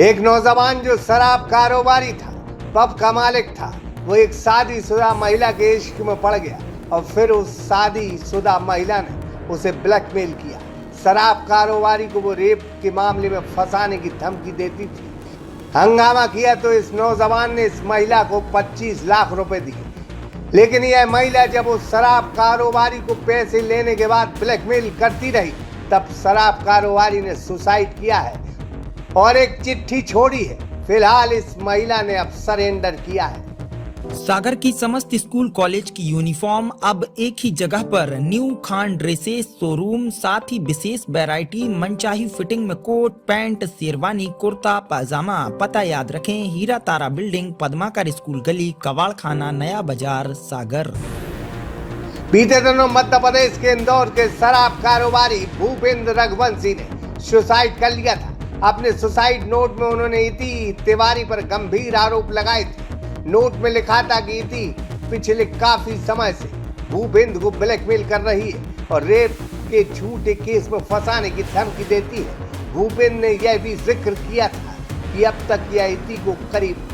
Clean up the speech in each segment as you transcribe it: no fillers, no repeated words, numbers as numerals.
एक नौजवान जो शराब कारोबारी था, पब का मालिक था, वो एक शादीशुदा महिला के इश्क में पड़ गया और फिर उस शादीशुदा महिला ने उसे ब्लैकमेल किया। शराब कारोबारी को वो रेप के मामले में फंसाने की धमकी देती थी। हंगामा किया तो इस नौजवान ने इस महिला को 25 लाख रुपए दिए, लेकिन यह महिला जब उस शराब कारोबारी को पैसे लेने के बाद ब्लैकमेल करती रही, तब शराब कारोबारी ने सुसाइड किया है और एक चिट्ठी छोड़ी है। फिलहाल इस महिला ने अब सरेंडर किया है। सागर की समस्त स्कूल कॉलेज की यूनिफॉर्म अब एक ही जगह पर न्यू खान ड्रेसेस शोरूम, साथ ही विशेष वैरायटी, मनचाही फिटिंग में कोट पैंट, शेरवानी, कुर्ता पाजामा। पता याद रखें, हीरा तारा बिल्डिंग, पद्माकर स्कूल गली, कवाड़ खाना, नया बाजार, सागर। बीते दिनों मध्य प्रदेश के इंदौर के शराब कारोबारी भूपेंद्र रघुवंशी ने सुसाइड कर लिया था। अपने सुसाइड नोट में उन्होंने इति तिवारी पर गंभीर आरोप लगाए थे। नोट में लिखा था कि इति पिछले काफी समय से भूपेंद्र को ब्लैकमेल कर रही है और रेप के झूठे केस में फंसाने की धमकी देती है। भूपेंद्र ने यह भी जिक्र किया था कि अब तक यह इति को करीब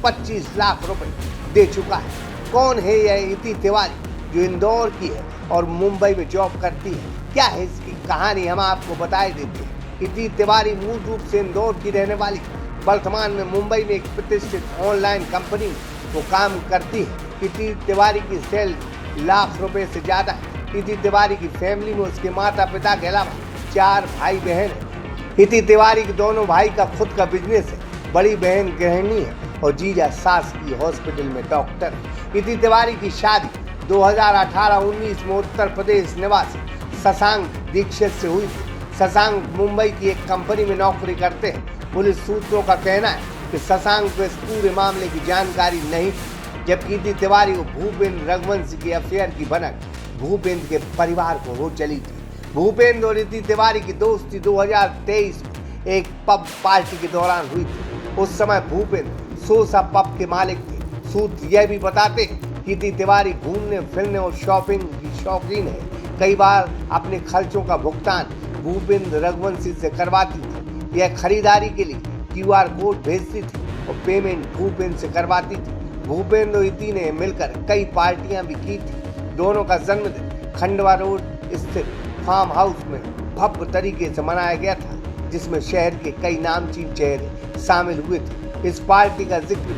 25 लाख रुपए दे चुका है। कौन है यह इति तिवारी जो इंदौर की है और मुंबई में जॉब करती है? क्या है इसकी कहानी, हम आपको बताए देते हैं। इति तिवारी मूल रूप से इंदौर की रहने वाली, वर्तमान में मुंबई में एक प्रतिष्ठित ऑनलाइन कंपनी में वो काम करती है। इति तिवारी की सैलरी लाख रुपए से ज्यादा है। इति तिवारी की फैमिली में उसके माता पिता के अलावा 4 भाई बहन है। इति तिवारी के दोनों भाई का खुद का बिजनेस है। बड़ी बहन गृहिणी है और जीजा शासकीय हॉस्पिटल में डॉक्टर है। इति तिवारी की शादी 2018-19 में उत्तर प्रदेश निवासी शशांक दीक्षित से हुई थी। शशांक मुंबई की एक कंपनी में नौकरी करते हैं। पुलिस सूत्रों का कहना है कि शशांक को इस पूरे मामले की जानकारी नहीं थी, जबकि इति तिवारी को भूपेंद्र रघुवंशी के अफेयर की भनक भूपेंद्र के परिवार को हो चली थी। भूपेंद्र और इति तिवारी की दोस्ती 2023 में एक पब पार्टी के दौरान हुई थी। उस समय भूपेंद्र सोसा पब के मालिक थे। सूत्र यह भी बताते हैं कि इति तिवारी घूमने फिरने और शॉपिंग की शौकीन है। कई बार अपने खर्चों का भुगतान भूपेंद्र रघुवंशी से करवाती थी। यह खरीदारी के लिए QR कोड भेजती थी और पेमेंट भूपेंद्र से करवाती थी। भूपेंद्र और इति ने मिलकर कई पार्टियां भी की थी। दोनों का जन्मदिन खंडवा रोड स्थित फार्म हाउस में भव्य तरीके से मनाया गया था, जिसमें शहर के कई नामचीन चेहरे शामिल हुए थे। इस पार्टी का जिक्र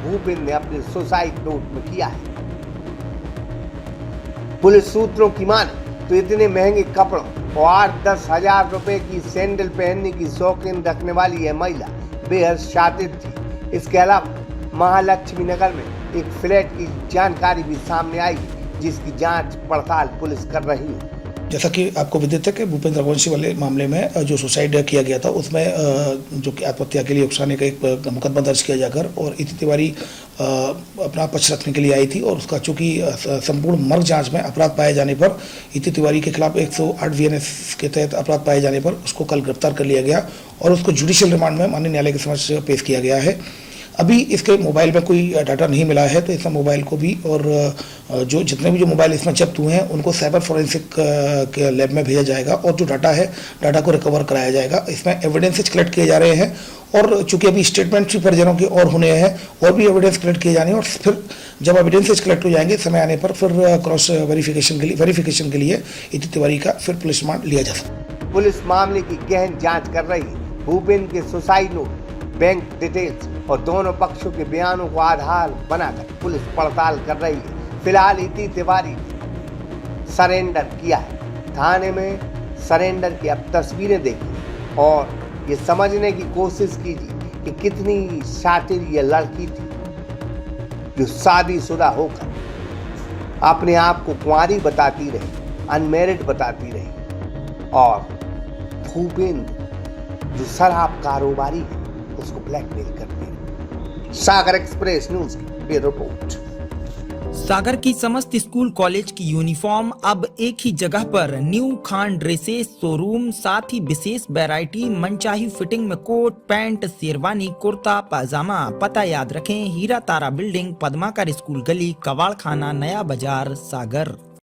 भूपेंद्र ने अपने सुसाइड नोट में किया है। पुलिस सूत्रों की माने तो इतने महंगे कपड़ों और 8-10 हजार रुपए की सैंडल पहनने की शौकीन रखने वाली यह महिला बेहद शातिल थी। इसके अलावा महालक्ष्मी नगर में एक फ्लैट की जानकारी भी सामने आई, जिसकी जांच पड़ताल पुलिस कर रही है। जैसा कि आपको विदित है कि भूपेंद्र रघुवंशी वाले मामले में जो सुसाइड किया गया था, उसमें जो कि आत्महत्या के लिए उकसाने का एक मुकदमा दर्ज किया जाकर और इति तिवारी अपना पक्ष रखने के लिए आई थी और उसका चूंकि संपूर्ण मर्ग जांच में अपराध पाए जाने पर इति तिवारी के खिलाफ 108 VNS के तहत अपराध पाए जाने पर उसको कल गिरफ्तार कर लिया गया और उसको जुडिशियल रिमांड में माननीय न्यायालय के समक्ष पेश किया गया है। अभी इसके मोबाइल में कोई डाटा नहीं मिला है, तो इसमें मोबाइल को भी और जो जितने भी जो मोबाइल इसमें जब्त हुए हैं उनको साइबर फोरेंसिक के लैब में भेजा जाएगा और जो डाटा है, डाटा को रिकवर कराया जाएगा। इसमें एविडेंसेज कलेक्ट किए जा रहे हैं और चूंकि अभी स्टेटमेंट भी परिजनों के और होने हैं और भी एविडेंस कलेक्ट किए जाने हैं और फिर जब एविडेंसेज कलेक्ट हो जाएंगे समय आने पर फिर क्रॉस वेरिफिकेशन के लिए इति तिवारी का फिर पुलिस रिमांड लिया जा सकता। पुलिस मामले की गहन जांच कर रही है। भूपेंद्र के सुसाइड नोट, बैंक डिटेल्स और दोनों पक्षों के बयानों को आधार बनाकर पुलिस पड़ताल कर रही है। फिलहाल इति तिवारी ने सरेंडर किया है। थाने में सरेंडर की अब तस्वीरें देखिए और ये समझने की कोशिश कीजिए कि कितनी शातिर ये लड़की थी जो शादीशुदा होकर अपने आप को कुंवारी बताती रही, अनमैरिड बताती रही और भूपेंद्र जो शराब कारोबारी है उसको ब्लैकमेल करते हैं। सागर एक्सप्रेस न्यूज की रिपोर्ट। सागर की समस्त स्कूल कॉलेज की यूनिफॉर्म अब एक ही जगह पर न्यू खान ड्रेसेस शोरूम, साथ ही विशेष वैरायटी, मनचाही फिटिंग में कोट पैंट, शेरवानी, कुर्ता पाजामा। पता याद रखें, हीरा तारा बिल्डिंग, पद्माकर स्कूल गली, कवाड़ खाना, नया बाजार, सागर।